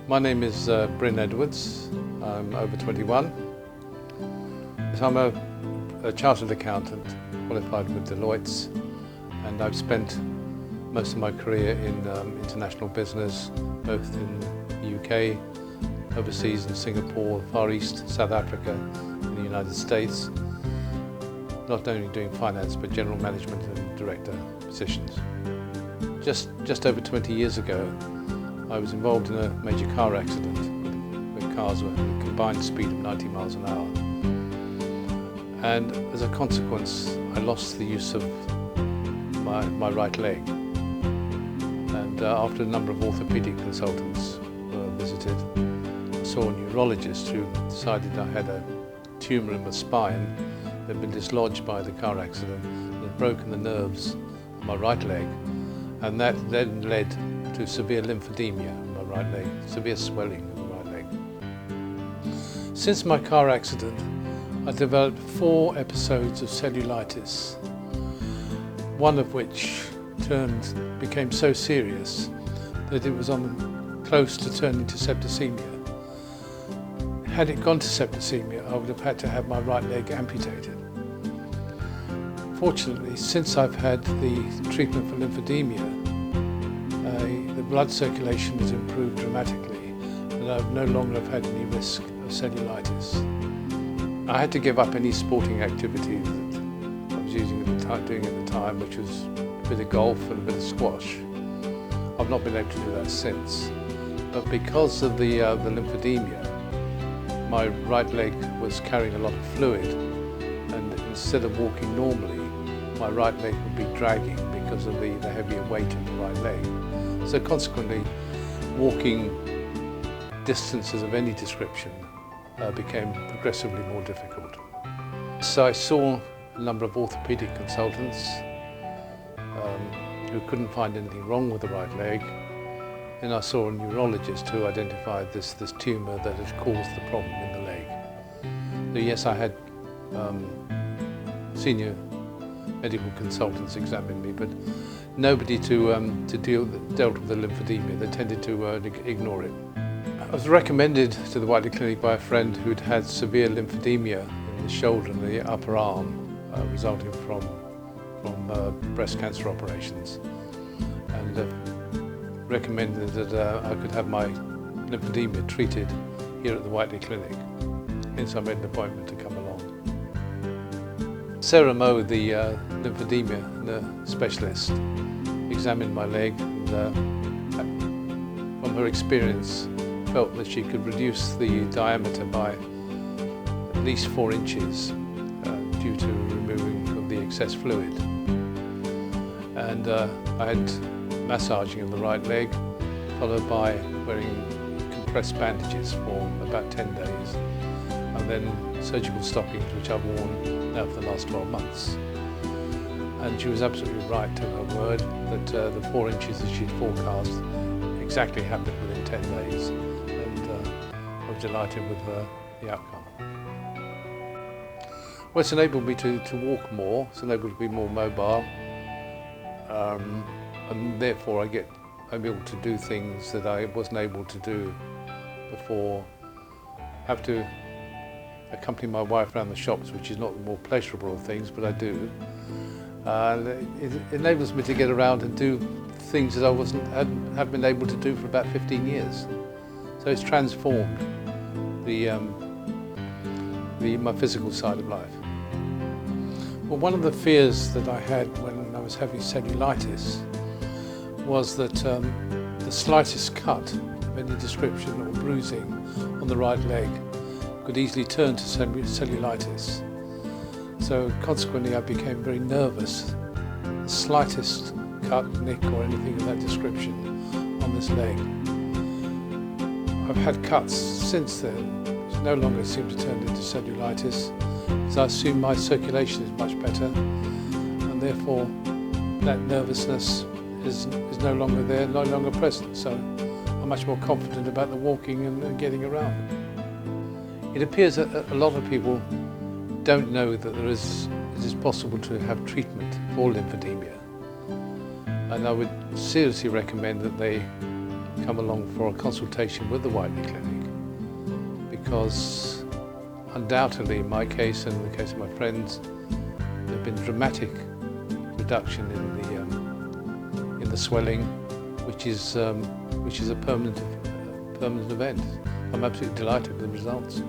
My name is Bryn Edwards. I'm over 21. So I'm a chartered accountant, qualified with Deloitte, and I've spent most of my career in international business, both in the UK, overseas in Singapore, Far East, South Africa, in the United States, not only doing finance but general management and director positions. Just over 20 years ago, I was involved in a major car accident where cars were at a combined speed of 90 miles an hour. And as a consequence, I lost the use of my right leg. And after a number of orthopedic consultants were visited, I saw a neurologist who decided I had a tumour in my spine that had been dislodged by the car accident and had broken the nerves on my right leg. And that then led to severe lymphedema in my right leg, severe swelling in the right leg. Since my car accident, I developed 4 episodes of cellulitis, one of which became so serious that it was close to turning to septicemia. Had it gone to septicemia, I would have had to have my right leg amputated. Fortunately, since I've had the treatment for lymphedema, the blood circulation has improved dramatically, and I've no longer had any risk of cellulitis. I had to give up any sporting activity that I was doing at the time, which was a bit of golf and a bit of squash. I've not been able to do that since. But because of the lymphedema, my right leg was carrying a lot of fluid, and instead of walking normally, my right leg would be dragging because of the heavier weight of the right leg. So consequently, walking distances of any description became progressively more difficult. So I saw a number of orthopedic consultants who couldn't find anything wrong with the right leg, and I saw a neurologist who identified this tumour that had caused the problem in the leg. So yes, I had senior medical consultants examine me, but nobody dealt with the lymphedema. They tended to ignore it. I was recommended to the Whiteley Clinic by a friend who'd had severe lymphedema in the shoulder and the upper arm, resulting from breast cancer operations, and recommended that I could have my lymphedema treated here at the Whiteley Clinic. Hence I made an appointment to come along. Sarah Moh, the lymphedema specialist, examined my leg and from her experience felt that she could reduce the diameter by at least 4 inches due to removing of the excess fluid. And I had massaging of the right leg, followed by wearing compressed bandages for about 10 days, and then surgical stockings, which I've worn now for the last 12 months. And she was absolutely right to her word that the 4 inches that she'd forecast exactly happened within 10 days, and I was delighted with the outcome. Well, it's enabled me to walk more, it's enabled me to be more mobile, and therefore I'm able to do things that I wasn't able to do before. I have to accompany my wife around the shops, which is not the more pleasurable of things, but I do. It enables me to get around and do things that I hadn't been able to do for about 15 years. So it's transformed my physical side of life. Well, one of the fears that I had when I was having cellulitis was that the slightest cut of any description or bruising on the right leg could easily turn to cellulitis. So consequently I became very nervous. The slightest cut, nick or anything of that description on this leg. I've had cuts since then, which no longer seem to turn into cellulitis, so I assume my circulation is much better, and therefore that nervousness is no longer there, no longer present, so I'm much more confident about the walking and getting around. It appears that a lot of people don't know that it is possible to have treatment for lymphedema, and I would seriously recommend that they come along for a consultation with the Whiteley Clinic, because undoubtedly in my case and in the case of my friends, there have been dramatic reduction in the swelling, which is a permanent event. I'm absolutely delighted with the results.